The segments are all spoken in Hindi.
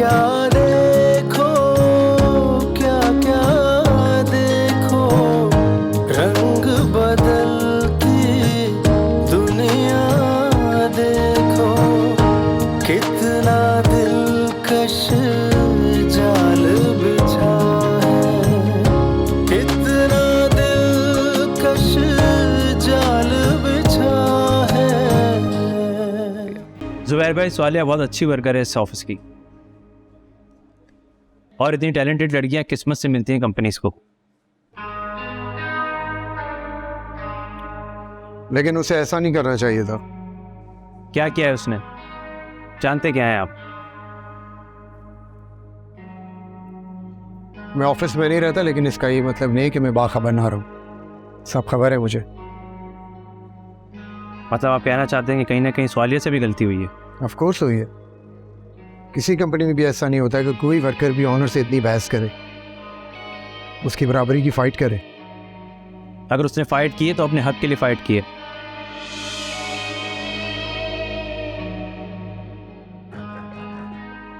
क्या देखो, क्या क्या देखो, रंग बदलती दुनिया देखो, कितना दिलकश जाल बिछा है, कितना दिलकश जाल बिछा है। जुबैर भाई, स्वालिया बहुत अच्छी वर्कर है इस ऑफिस की, और इतनी टैलेंटेड लड़कियां किस्मत से मिलती हैं कंपनीज को। लेकिन उसे ऐसा नहीं करना चाहिए था। क्या किया है उसने? जानते क्या हैं आप? मैं ऑफिस में नहीं रहता, लेकिन इसका ये मतलब नहीं कि मैं बाखबर ना रहूं। सब खबर है मुझे। मतलब आप कहना चाहते हैं कि कहीं ना कहीं स्वालिया से भी गलती हुई है? ऑफ कोर्स हुई है। किसी कंपनी में भी ऐसा नहीं होता कि कोई वर्कर भी ऑनर से इतनी बहस करे, उसकी बराबरी की फाइट करे। अगर उसने फाइट की है तो अपने हक के लिए फाइट की है।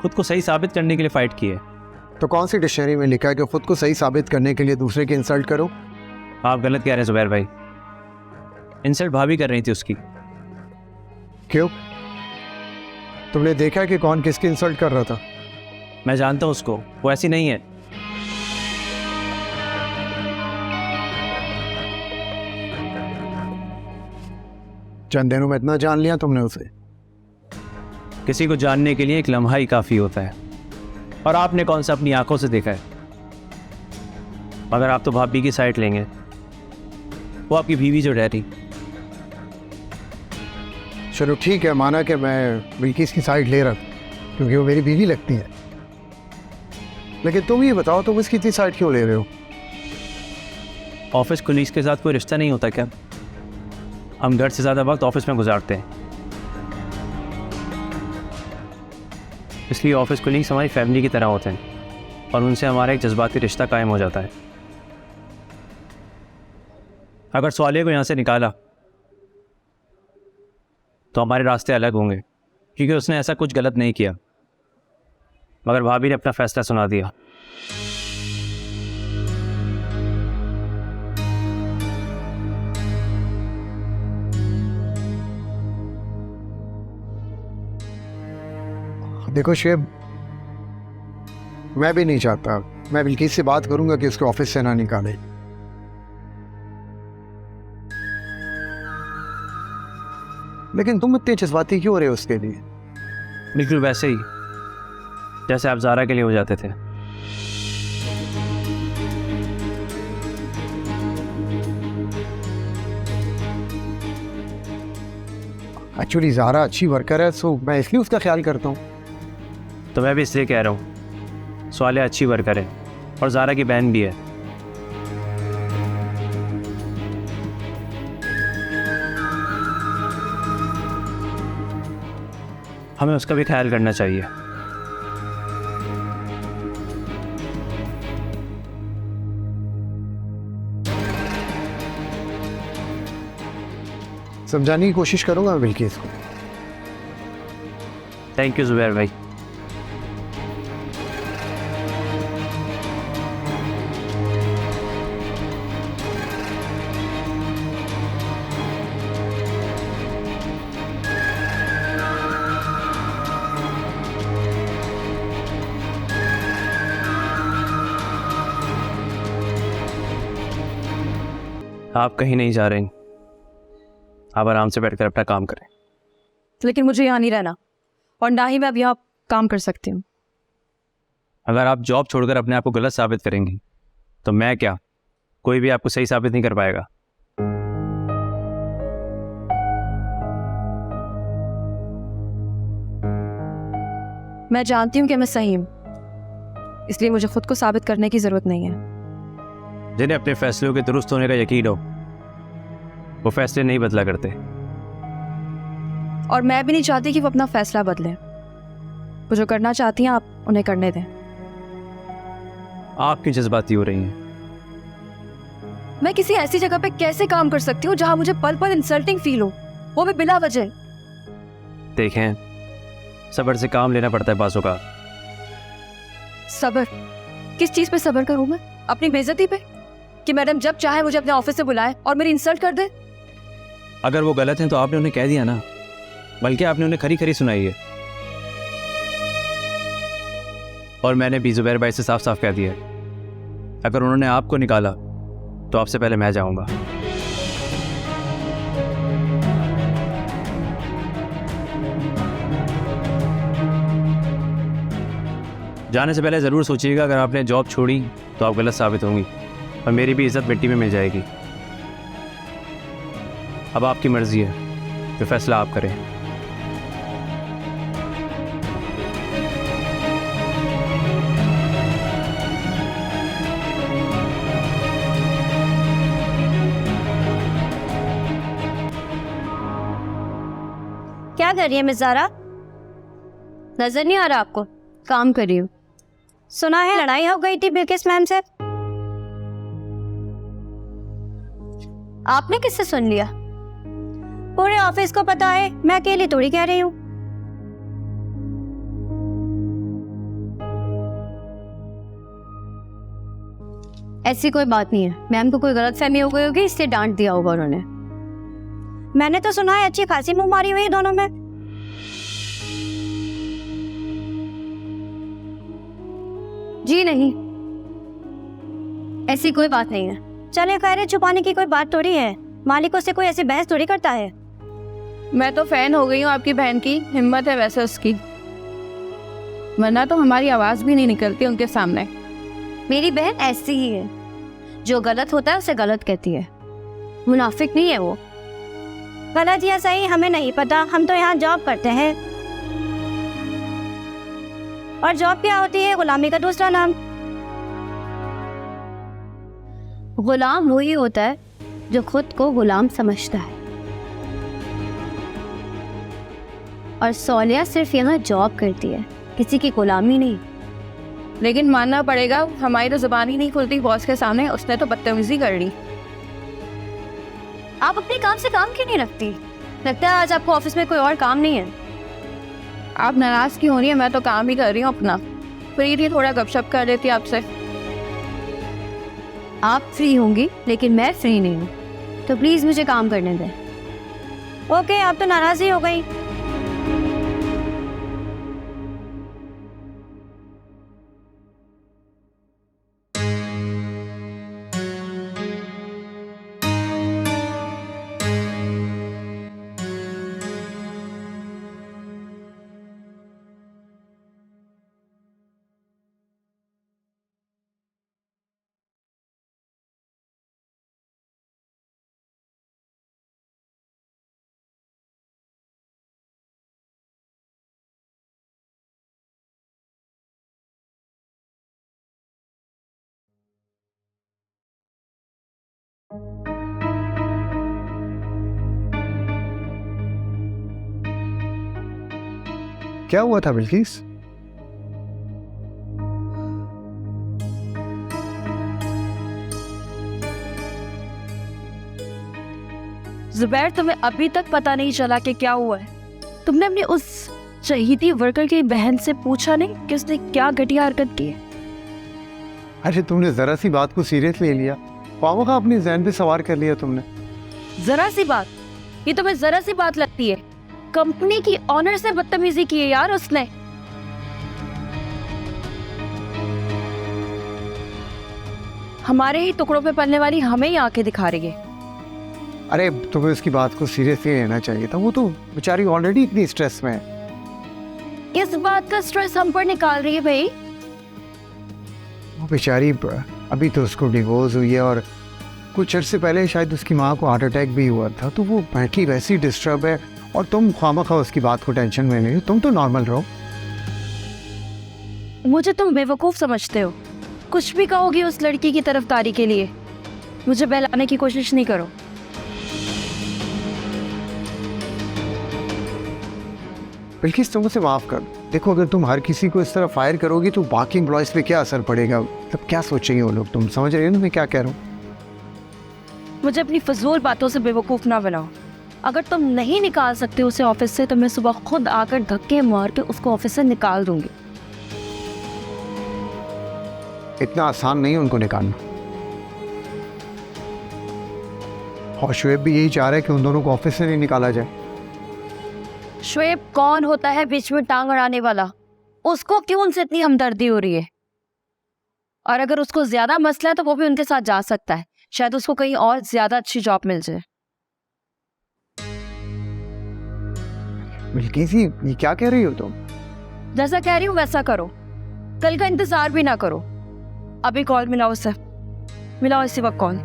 खुद को सही साबित करने के लिए फाइट की है। तो कौन सी डिक्शनरी में लिखा है कि खुद को सही साबित करने के लिए दूसरे की इंसल्ट करो? आप गलत कह रहे हैं जुबैर भाई। इंसल्ट भाभी कर रही थी उसकी। क्यों? तुमने देखा कि कौन किसकी इंसल्ट कर रहा था? मैं जानता हूं उसको, वो ऐसी नहीं है। चंद दिनों में इतना जान लिया तुमने उसे? किसी को जानने के लिए एक लम्हा ही काफी होता है, और आपने कौन सा अपनी आंखों से देखा है? मगर आप तो भाभी की साइड लेंगे, वो आपकी बीवी जो डैडी। चलो ठीक है, माना कि मैं बिल्किस की साइड ले रहा हूँ क्योंकि वो मेरी बीवी लगती है, लेकिन तुम ये बताओ तुम इसकी इतनी साइड क्यों ले रहे हो? ऑफिस कुलीग्स के साथ कोई रिश्ता नहीं होता क्या? हम घर से ज़्यादा वक्त ऑफिस में गुजारते हैं, इसलिए ऑफिस कुलीग्स हमारी फैमिली की तरह होते हैं, और उनसे हमारा एक जज्बाती रिश्ता कायम हो जाता है। अगर स्वालिया को यहाँ से निकाला तो हमारे रास्ते अलग होंगे, क्योंकि उसने ऐसा कुछ गलत नहीं किया। मगर भाभी ने अपना फैसला सुना दिया। देखो शेब, मैं भी नहीं चाहता। मैं बिल्किस से बात करूंगा कि उसको ऑफिस से ना निकाले, लेकिन तुम इतने जज्बाती क्यों हो रहे हो उसके लिए? बिल्कुल वैसे ही जैसे आप ज़ारा के लिए हो जाते थे। एक्चुअली ज़ारा अच्छी वर्कर है, सो मैं इसलिए उसका ख्याल करता हूँ। तो मैं भी इसलिए कह रहा हूँ, स्वालिया अच्छी वर्कर है और ज़ारा की बहन भी है। हमें उसका भी ख्याल करना चाहिए। समझाने की कोशिश करूंगा मैं बिल्किस को। थैंक यू जुबैर भाई। आप कहीं नहीं जा रहे, आप आराम से बैठकर अपना काम करें। लेकिन मुझे यहाँ नहीं रहना, और ना ही मैं अब यहाँ काम कर सकती हूँ। अगर आप जॉब छोड़कर अपने आप को गलत साबित करेंगी तो मैं क्या, कोई भी आपको सही साबित नहीं कर पाएगा। मैं जानती हूँ कि मैं सही हूँ, इसलिए मुझे खुद को साबित करने की जरूरत नहीं है। जिन्हें अपने फैसलों के दुरुस्त होने का यकीन हो, वो फैसले नहीं बदला करते। और मैं भी नहीं चाहती कि वो अपना फैसला बदलें। वो जो करना चाहती हैं आप उन्हें करने दें। आपकी जज्बाती हो रही हैं। मैं किसी ऐसी जगह पे कैसे काम कर सकती हूँ जहाँ मुझे पल पल इंसल्टिंग फील हो, वो भी बिला वजह। देखें, सब्र से काम लेना पड़ता है बाज़ों का। सब्र? किस चीज पे सब्र करूं मैं? अपनी बेइज्जती पे? कि मैडम जब चाहे मुझे अपने ऑफिस से बुलाए और मेरी इंसल्ट कर दे? अगर वो गलत हैं तो आपने उन्हें कह दिया ना, बल्कि आपने उन्हें खरी खरी सुनाई है। और मैंने भी जुबैर भाई से साफ साफ कह दिया है, अगर उन्होंने आपको निकाला तो आपसे पहले मैं जाऊंगा। जाने से पहले ज़रूर सोचिएगा, अगर आपने जॉब छोड़ी तो आप गलत साबित होंगी और मेरी भी इज्जत मिट्टी में मिल जाएगी। अब आपकी मर्जी है, तो फैसला आप करें। क्या कर रही है मिस ज़ारा? नजर नहीं आ रहा आपको? काम कर रही हूँ। सुना है लड़ाई हो गई थी बिल्किस मैम से। आपने किससे सुन लिया? पूरे ऑफिस को पता है, मैं अकेली थोड़ी कह रही हूँ। ऐसी कोई बात नहीं है, मैम को कोई गलतफहमी हो गई होगी, इसलिए डांट दिया होगा उन्होंने। मैंने तो सुना है अच्छी खासी मुंह मारी हुई है दोनों में। जी नहीं, ऐसी कोई बात नहीं है। चले खैर, छुपाने की कोई बात थोड़ी है, मालिकों से कोई ऐसी बहस थोड़ी करता है। मैं तो फैन हो गई हूँ आपकी बहन की, हिम्मत है वैसे उसकी, वरना तो हमारी आवाज भी नहीं निकलती उनके सामने। मेरी बहन ऐसी ही है, जो गलत होता है उसे गलत कहती है, मुनाफिक नहीं है वो। गलत या सही हमें नहीं पता, हम तो यहाँ जॉब करते हैं। और जॉब क्या होती है? गुलामी का दूसरा नाम। गुलाम वही होता है जो खुद को गुलाम समझता है। और सोनिया सिर्फ यहाँ जॉब करती है, किसी की गुलामी नहीं। लेकिन मानना पड़ेगा, हमारी तो जुबान ही नहीं खुलती बॉस के सामने, उसने तो बदतमीजी कर ली। आप अपने काम से काम क्यों नहीं रखती? लगता है आज आपको ऑफिस में कोई और काम नहीं है। आप नाराज क्यों हो रही है? मैं तो काम ही कर रही हूँ अपना, फ्री थी, थोड़ा गपशप कर लेती आपसे। आप फ्री होंगी लेकिन मैं फ्री नहीं हूँ, तो प्लीज मुझे काम करने दें। ओके, आप तो नाराज ही हो गई। क्या हुआ था बिल्किस? जुबैर, तुम्हें अभी तक पता नहीं चला कि क्या हुआ है? तुमने अपनी उस शहीदी वर्कर की बहन से पूछा नहीं कि उसने क्या घटिया हरकत की है? अरे तुमने जरा सी बात को सीरियस ले लिया, पापा का अपने जहन पे सवार कर लिया तुमने। जरा सी बात? ये तुम्हें जरा सी बात लगती है? कंपनी की ऑनर से बदतमीजी की है यार उसने। हमारे ही टुकड़ों पे पलने वाली हमें ही आंखें दिखा रही है। अरे तुम्हें उसकी बात को सीरियसली लेना चाहिए था, वो तो बेचारी ऑलरेडी इतनी स्ट्रेस में है। किस बात का स्ट्रेस हम पर निकाल रही है भाई? वो बेचारी अभी तो उसको डिवोर्स हुई है और कुछ अर्से पहले शायद उसकी माँ को हार्ट अटैक भी हुआ था, तो वो बैठी वैसी डिस्टर्ब है और तुम खामखा उसकी बात को टेंशन में नहीं हो। तुम तो नॉर्मल रहो। मुझे तुम बेवकूफ समझते हो, कुछ भी कहोगी उस लड़की की तरफदारी के लिए। मुझे बहलाने की कोशिश नहीं करो। बिल्किस तुम उसे माफ कर। देखो, अगर तुम हर किसी को इस तरह फायर करोगी तो बाकी एम्प्लॉयज पे क्या असर पड़ेगा, तब क्या सोचेंगे वो लोग। तुम समझ रहे हो ना मैं क्या कह रहा हूँ? मुझे अपनी फजूल बातों से बेवकूफ ना बनाओ। अगर तुम नहीं निकाल सकते उसे ऑफिस से, तो मैं सुबह खुद आकर धक्के मार के उसको ऑफिस से निकाल दूंगी। इतना आसान नहीं है उनको निकालना। और शुएब भी यही चाह रहा है कि उन दोनों को ऑफिस से नहीं निकाला जाए। शुएब कौन होता है बीच में टांग अड़ाने वाला? उसको क्यों उनसे इतनी हमदर्दी हो रही है? और अगर उसको ज्यादा मसला है तो वो भी उनके साथ जा सकता है, शायद उसको कहीं और ज्यादा अच्छी जॉब मिल जाए। बिल्किसी, ये क्या कह रही हो तुम? जैसा कह रही हूँ वैसा करो, कल का इंतजार भी ना करो। अभी कॉल मिलाओ उससे, मिलाओ इसी वक्त कॉल।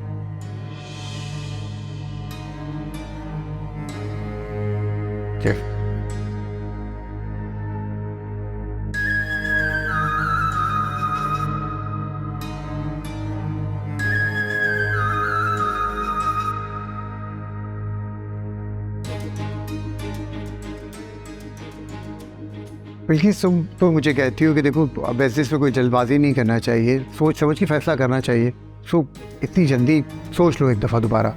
बल्कि तुम तो मुझे कहती हो कि देखो बिजनेस में कोई जल्दबाजी नहीं करना चाहिए, सोच समझ के फैसला करना चाहिए। इतनी जल्दी सोच लो एक दफ़ा दोबारा।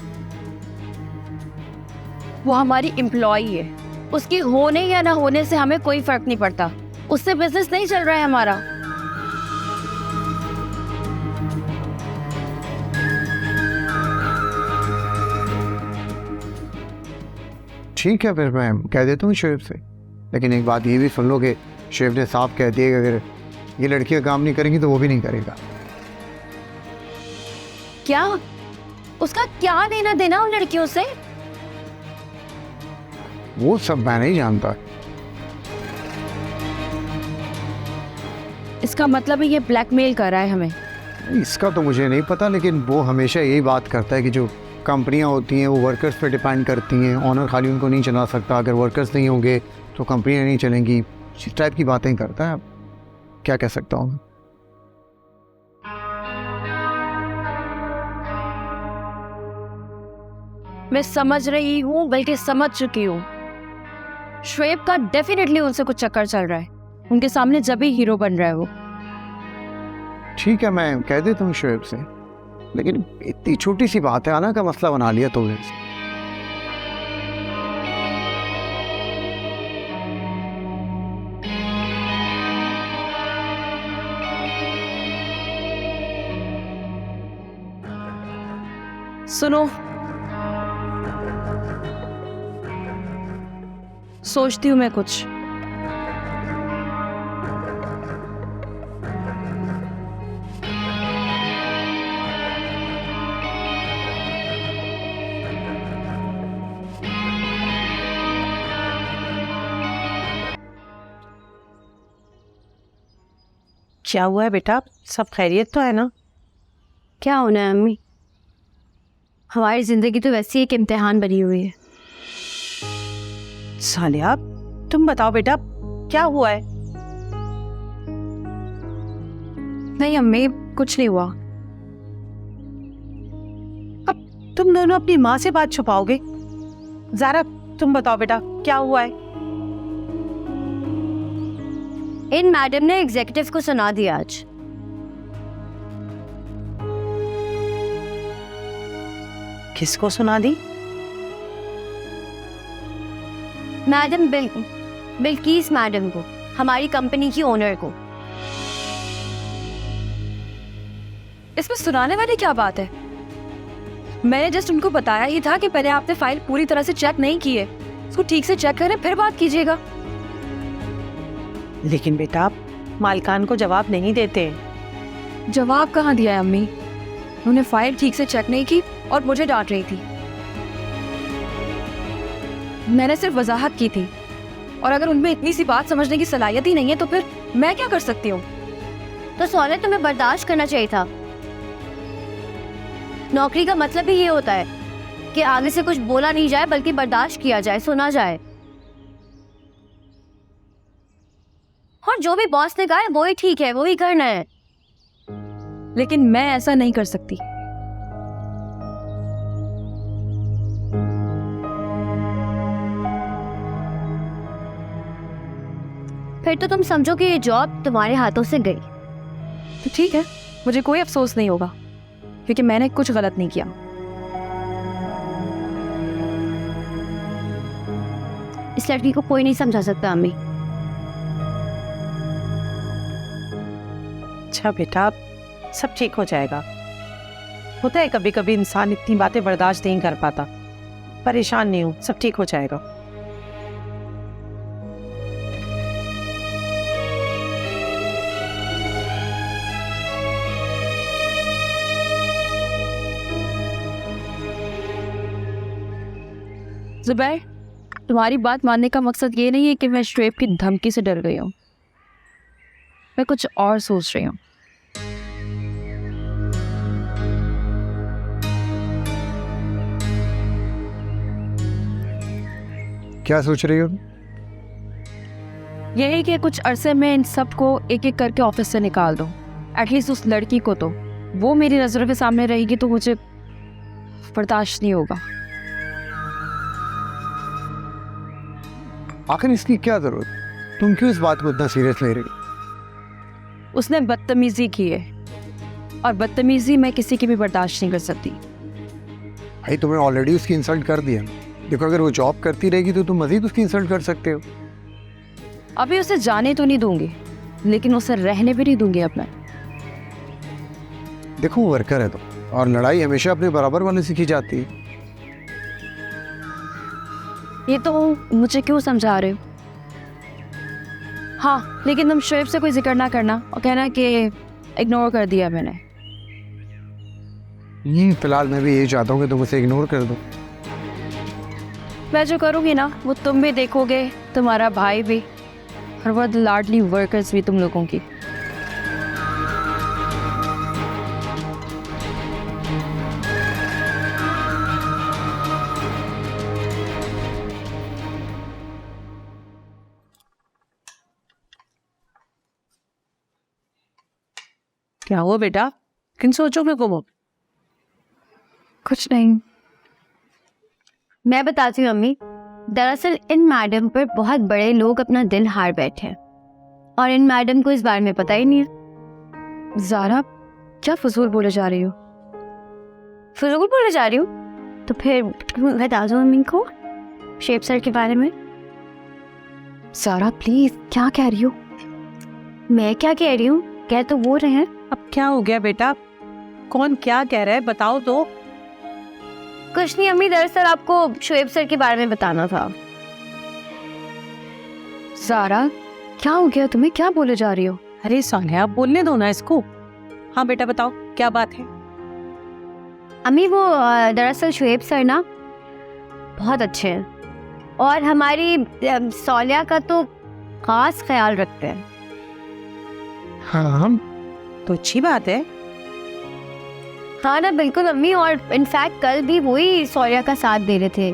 वो हमारी एम्प्लॉई है, उसकी होने या ना होने से हमें कोई फर्क नहीं पड़ता। उससे बिजनेस नहीं चल रहा है हमारा। ठीक है, फिर मैं कह देता हूँ शुएब से। लेकिन एक बात ये भी सुन लो कि शुएब ने साफ कह दिया कि अगर ये लड़कियां काम नहीं करेंगी तो वो भी नहीं करेगा। क्या? उसका क्या लेना देना उन लड़कियों से? वो सब मैं नहीं जानता। इसका मतलब है ये ब्लैकमेल कर रहा है हमें। इसका तो मुझे नहीं पता, लेकिन वो हमेशा यही बात करता है कि जो कंपनियां होती हैं वो वर्कर्स पे डिपेंड करती हैं, ऑनर खाली उनको नहीं चला सकता, अगर वर्कर्स नहीं होंगे तो कंपनियां नहीं चलेंगी। इस टाइप की बातें करता है। क्या कह सकता हूँ? मैं समझ रही हूँ, बल्कि समझ चुकी हूँ। शुएब का डेफिनेटली उनसे कुछ चक्कर चल रहा है। उनके सामने जब भी हीरो बन रहा है वो। ठीक है, मैं कह देता हूँ शुएब से, लेकिन इतनी छोटी सी बात है, आना का मसला बना लिया तो सुनो, सोचती हूँ मैं कुछ। क्या हुआ है बेटा? सब खैरियत तो है ना? क्या होना है अम्मी, हमारी जिंदगी तो वैसी एक इम्तिहान बनी हुई है। सालिया, तुम बताओ बेटा, क्या हुआ है? नहीं अम्मी, कुछ नहीं हुआ। अब तुम दोनों अपनी माँ से बात छुपाओगे? ज़ारा, तुम बताओ बेटा, क्या हुआ है? इन मैडम ने एग्जीक्यूटिव को सुना दिया आज। किसको सुना दी? मैडम बिल्किस मैडम को, हमारी कंपनी की ओनर को। इसमें सुनाने वाली क्या बात है? मैंने जस्ट उनको बताया ही था कि पहले आपने फाइल पूरी तरह से चेक नहीं की है, उसको ठीक से चेक करें फिर बात कीजिएगा। लेकिन बेटा, आप मालिकान को जवाब नहीं देते। जवाब कहाँ दिया है अम्मी? उन्होंने फाइल ठीक से चेक नहीं की और मुझे डांट रही थी। मैंने सिर्फ वजाहत की थी, और अगर उनमें इतनी सी बात समझने की सलाहियत ही नहीं है तो फिर मैं क्या कर सकती हूँ? तो सोने तुम्हें बर्दाश्त करना चाहिए था। नौकरी का मतलब ही ये होता है कि आगे से कुछ बोला नहीं जाए, बल्कि बर्दाश्त किया जाए, सुना जाए। और जो भी बॉस ने कहा है वो ही ठीक है, वो ही करना है। लेकिन मैं ऐसा नहीं कर सकती। फिर तो तुम समझो कि ये जॉब तुम्हारे हाथों से गई। तो ठीक है, मुझे कोई अफसोस नहीं होगा, क्योंकि मैंने कुछ गलत नहीं किया। इस लड़की को कोई नहीं समझा सकता अम्मी। अच्छा बेटा, सब ठीक हो जाएगा। होता है कभी कभी इंसान इतनी बातें बर्दाश्त नहीं कर पाता। परेशान नहीं हूँ, सब ठीक हो जाएगा। जुबैर, तुम्हारी बात मानने का मकसद ये नहीं है कि मैं शुएब की धमकी से डर गई हूँ। मैं कुछ और सोच रही हूँ। क्या सोच रही हो? यही कि कुछ अरसे में इन सबको एक एक करके ऑफिस से निकाल दूँ। एटलीस्ट उस लड़की को तो, वो मेरी नज़रों के सामने रहेगी तो मुझे बर्दाश्त नहीं होगा। आखिर इसकी क्या जरूरत? तुम क्यों इस बात को इतना सीरियस ले रही हो? उसने बदतमीजी की है और बदतमीजी मैं किसी की भी बर्दाश्त नहीं कर सकती। भाई तुमने ऑलरेडी उसकी इंसल्ट कर दिया। देखो अगर वो जॉब करती रहेगी तो तुम मजीद उसकी इंसल्ट कर सकते हो। अभी उसे जाने तो नहीं दूंगी, लेकिन उसे रहने भी नहीं दूंगी अपना। देखो वो वर्कर है तो, और लड़ाई हमेशा अपने बराबर वाले से की जाती है। ये तो मुझे क्यों समझा रहे हो? हाँ, लेकिन तुम शुएब से कोई जिक्र ना करना और कहना कि इग्नोर कर दिया मैंने। फिलहाल मैं भी यही चाहता हूँ कि तुम उसे इग्नोर कर दो। मैं जो करूँगी ना वो तुम भी देखोगे, तुम्हारा भाई भी, और वो लाडली वर्कर्स भी तुम लोगों की। क्या हुआ बेटा, किन सोचों में गुम हो? कुछ नहीं। मैं बताती हूँ अम्मी, दरअसल इन मैडम पर बहुत बड़े लोग अपना दिल हार बैठे हैं और इन मैडम को इस बारे में पता ही नहीं है। ज़ारा, क्या फजूल बोले जा रही हो? फजूल बोले जा रही हूँ तो फिर बता दो अम्मी को शेप सर के बारे में। ज़ारा प्लीज, क्या कह रही हो? मैं क्या कह रही हूँ, कह तो वो रहे हैं। अब क्या हो गया बेटा, कौन क्या कह रहा है बताओ तो। कुछ नहीं अम्मी, दरअसल आपको शुएब सर के बारे में बताना था। ज़ारा, क्या हो गया तुम्हें, क्या बोले जा रही हो? अरे सालिया, बोलने दो ना इसको। हाँ बेटा बताओ क्या बात है। अम्मी वो दरअसल शुएब सर ना बहुत अच्छे हैं और हमारी सौलिया का तो खास ख्याल रखते हैं। हाँ तो अच्छी बात है। हाँ ना बिल्कुल अम्मी, और इनफैक्ट कल भी वही सौलिया का साथ दे रहे थे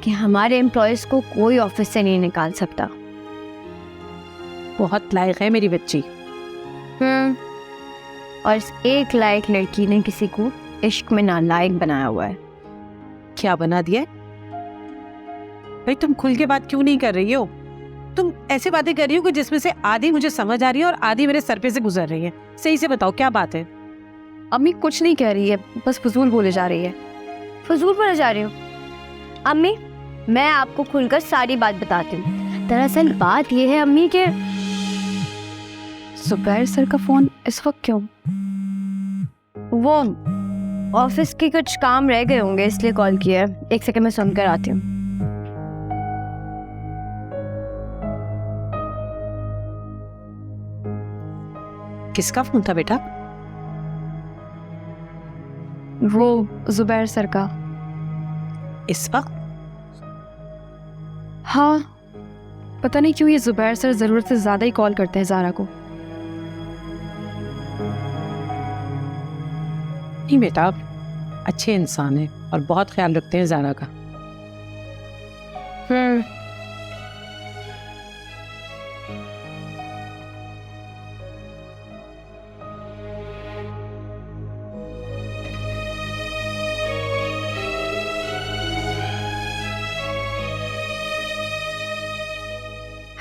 कि हमारे एम्प्लॉयज को कोई ऑफिस से नहीं निकाल सकता। बहुत लायक है मेरी बच्ची। और इस एक लायक लड़की ने किसी को इश्क में नालायक बनाया हुआ है। क्या बना दिया? भाई तुम खुल के बात क्यों नहीं कर रही हो? तुम ऐसी बातें कर रही हो कि जिसमें से आधी मुझे समझ आ रही है और आधी मेरे सर पे से गुजर रही है। सही से बताओ क्या बात है। अम्मी कुछ नहीं कह रही है, बस फजूल बोले जा रही है। फजूल बोले जा रही हूँ अम्मी? मैं आपको खुलकर सारी बात बताती हूँ। दरअसल बात यह है अम्मी के जुबैर सर का फोन इस वक्त क्यों? वो ऑफिस के कुछ काम रह गए होंगे इसलिए कॉल किया है। एक सेकंड में सुनकर आती हूँ। किसका फोन था बेटा? वो जुबैर सर का। इस वक्त? हाँ, पता नहीं क्यों ये जुबैर सर जरूरत से ज्यादा ही कॉल करते हैं ज़ारा को। नहीं बेटा, अच्छे इंसान है और बहुत ख्याल रखते हैं ज़ारा का।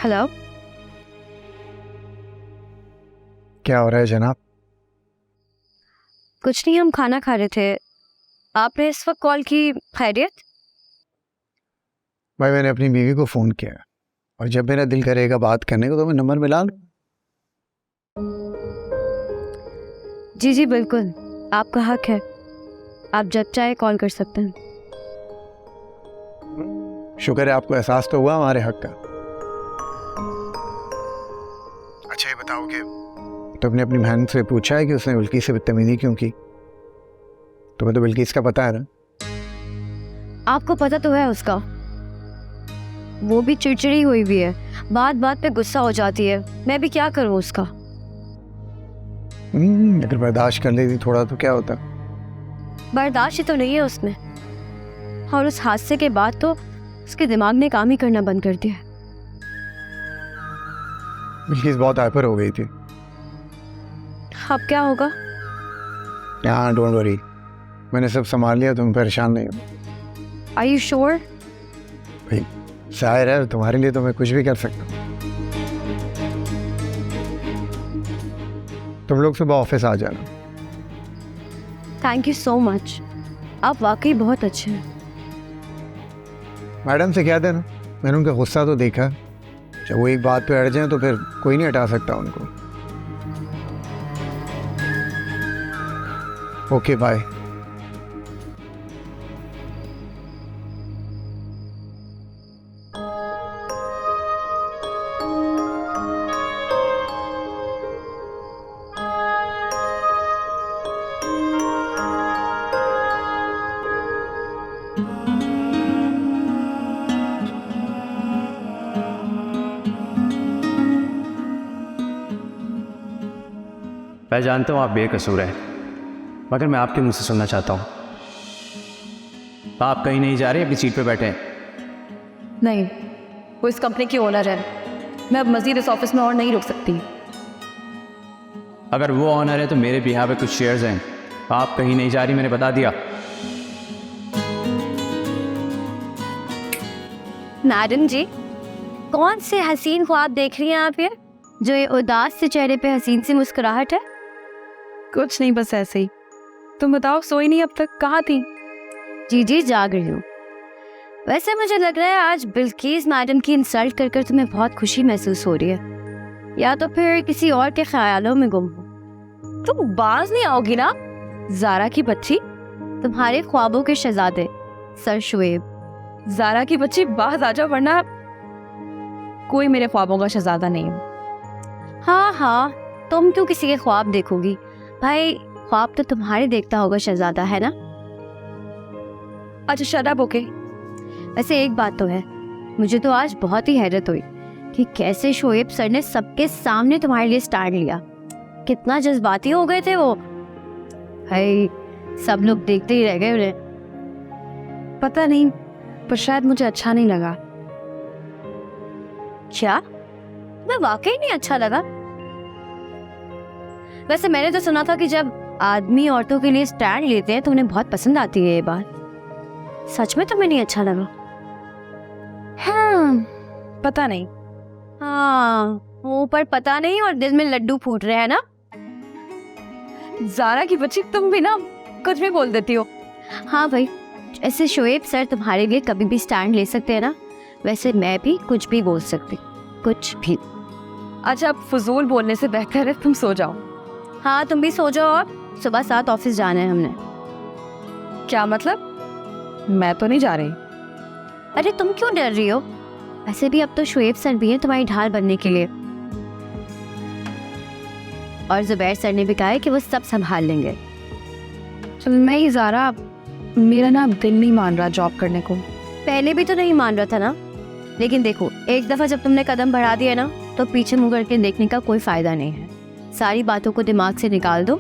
हेलो, क्या हो रहा है जनाब? कुछ नहीं, हम खाना खा रहे थे। आपने इस वक्त कॉल की, खैरियत? भाई मैंने अपनी बीवी को फ़ोन किया और जब मेरा दिल करेगा बात करने को तो मैं नंबर मिला लूँ। जी जी बिल्कुल, आपका हक है, आप जब चाहे कॉल कर सकते हैं। शुक्र है आपको एहसास तो हुआ हमारे हक का। अच्छा ये बताओ कि तुमने अपनी बहन से पूछा है कि उसने बिल्किस से बदतमीजी क्यों की? तुम्हें तो बिल्किस का पता है ना? आपको पता तो है उसका, वो भी चिड़चिड़ी हुई भी है, बात बात पे गुस्सा हो जाती है, मैं भी क्या करूं उसका। अगर बर्दाश्त कर लेती थोड़ा तो क्या होता। बर्दाश्त ही तो नहीं है उसमें, और उस हादसे के बाद तो उसके दिमाग ने काम ही करना बंद कर दिया। बिल्किस बहुत हाइपर हो गई थी। अब क्या होगा? हाँ डोंट वरी, मैंने सब संभाल लिया, तुम परेशान नहीं हो। Are you sure? भाई शायर है, तुम्हारे लिए तो मैं कुछ भी कर सकता हूँ। तुम लोग सुबह ऑफिस आ जाना। थैंक यू सो मच, आप वाकई बहुत अच्छे हैं। मैडम से कह देना, मैंने उनका गुस्सा तो देखा, जब वो एक बात पे अड़ जाए तो फिर कोई नहीं हटा सकता उनको। Okay bye. मैं जानता हूँ आप बेकसूर हैं, मगर मैं आपके मुंह से सुनना चाहता हूँ। आप कहीं नहीं जा रहे, अपनी सीट पे बैठे हैं। नहीं, वो इस कंपनी की ओनर है, मैं अब मजीद इस ऑफिस में और नहीं रुक सकती। अगर वो ऑनर है तो मेरे भी यहाँ पे कुछ शेयर्स हैं। आप कहीं नहीं जा रही, मैंने बता दिया। मैडम जी, कौन से हसीन ख्वाब देख रही हैं आप ये, जो ये उदास से चेहरे पे हसीन सी मुस्कुराहट है? कुछ नहीं, बस ऐसे ही। तुम बताओ, सोई नहीं अब तक, कहाँ थी? जी जी जाग रही हूँ। वैसे मुझे लग रहा है आज बिल्किस मैडम की इंसल्ट कर कर तुम्हें बहुत खुशी महसूस हो रही है, या तो फिर किसी और के ख्यालों में गुम हो। तुम बाज नहीं आओगी ना? ज़ारा की बच्ची, तुम्हारे ख्वाबों के शहजादे सर शुएब। ज़ारा की बच्ची बाज आ जाओ, वरना कोई मेरे ख्वाबों का शहजादा नहीं है। हाँ हाँ, तुम क्यों किसी के ख्वाब देखोगी भाई, ख्वाब तो तुम्हारे देखता होगा शहजादा, है ना? अच्छा शट अप, ओके। वैसे एक बात तो है, मुझे तो आज बहुत ही हैरत हुई कि कैसे शोएब सर ने सबके सामने तुम्हारे लिए स्टैंड लिया। कितना जज्बाती हो गए थे वो भाई, सब लोग देखते ही रह गए उन्हें। पता नहीं, पर शायद मुझे अच्छा नहीं लगा। क्या? मैं वाकई नहीं अच्छा लगा? वैसे मैंने तो सुना था कि जब आदमी औरतों के लिए स्टैंड लेते हैं तो उन्हें बहुत पसंद आती है ये बात। सच में तुम्हें नहीं अच्छा लगा? हाँ, पता नहीं। हाँ, मुंह पर पता नहीं और दिल में लड्डू फूट रहे हैं ना। ज़ारा की बच्ची, तुम भी ना कुछ भी बोल देती हो। हाँ भाई, ऐसे शोएब सर तुम्हारे लिए कभी भी स्टैंड ले सकते हैं ना, वैसे मैं भी कुछ भी बोल सकती, कुछ भी। अच्छा, अब फजूल बोलने से बेहतर है तुम सो जाओ। हाँ तुम भी सो जाओ, और सुबह 7 ऑफिस जाना है हमने। क्या मतलब? मैं तो नहीं जा रही। अरे तुम क्यों डर रही हो? वैसे भी अब तो शोएब सर भी हैं तुम्हारी ढाल बनने के लिए, और जुबैर सर ने भी कहा है कि वो सब संभाल लेंगे। चल मैं ही ज़ारा, मेरा ना दिल नहीं मान रहा जॉब करने को। पहले भी तो नहीं मान रहा था ना, लेकिन देखो एक दफ़ा जब तुमने कदम बढ़ा दिया ना, तो पीछे मुँह करके देखने का कोई फ़ायदा नहीं है। सारी बातों को दिमाग से निकाल दो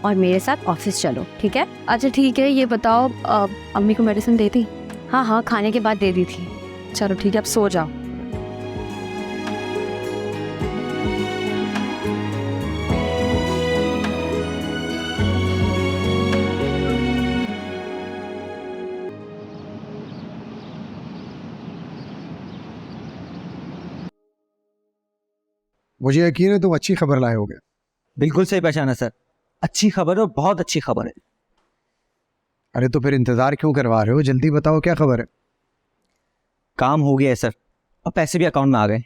और मेरे साथ ऑफिस चलो, ठीक है? अच्छा ठीक है, ये बताओ अम्मी को मेडिसिन दे दी? हाँ हाँ, खाने के बाद दे दी थी। चलो ठीक है, अब सो जाओ। मुझे यकीन है तुम अच्छी खबर लाए होगे। बिल्कुल सही पहचाना सर, अच्छी खबर है और बहुत अच्छी खबर है। अरे तो फिर इंतजार क्यों करवा रहे हो, जल्दी बताओ क्या खबर है। काम हो गया है सर, और पैसे भी अकाउंट में आ गए।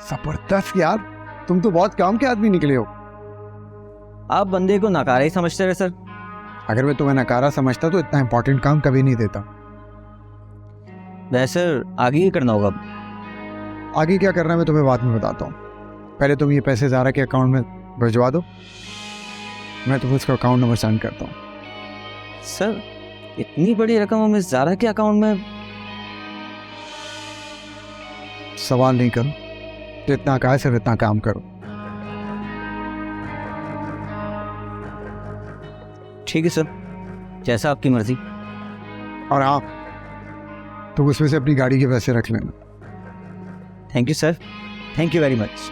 जबरदस्त यार, तुम तो बहुत काम के आदमी निकले हो। आप बंदे को नाकारा ही समझते रहे सर। अगर मैं तुम्हें नकारा समझता तो इतना इंपॉर्टेंट काम कभी नहीं देता। वैसे सर आगे ही करना होगा। आगे क्या करना है मैं तुम्हें बाद में बताता हूँ। पहले तुम ये पैसे ज़ारा के अकाउंट में भिजवा दो, मैं तुम्हें उसका अकाउंट नंबर सेंड करता हूँ। सर इतनी बड़ी रकम मिस ज़ारा के अकाउंट में? सवाल नहीं करो तो इतना कहा है, सिर्फ इतना काम करो। ठीक है सर, जैसा आपकी मर्जी। और हाँ, तो उसमें से अपनी गाड़ी के पैसे रख लेना। Thank you sir, thank you very much.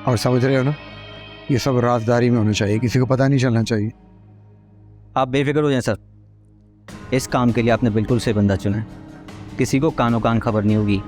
और समझ रहे हो ना, ये सब राजदारी में होना चाहिए, किसी को पता नहीं चलना चाहिए। आप बेफिक्र हो जाएं सर, इस काम के लिए आपने बिल्कुल सही बंदा चुना है। किसी को कानो कान खबर नहीं होगी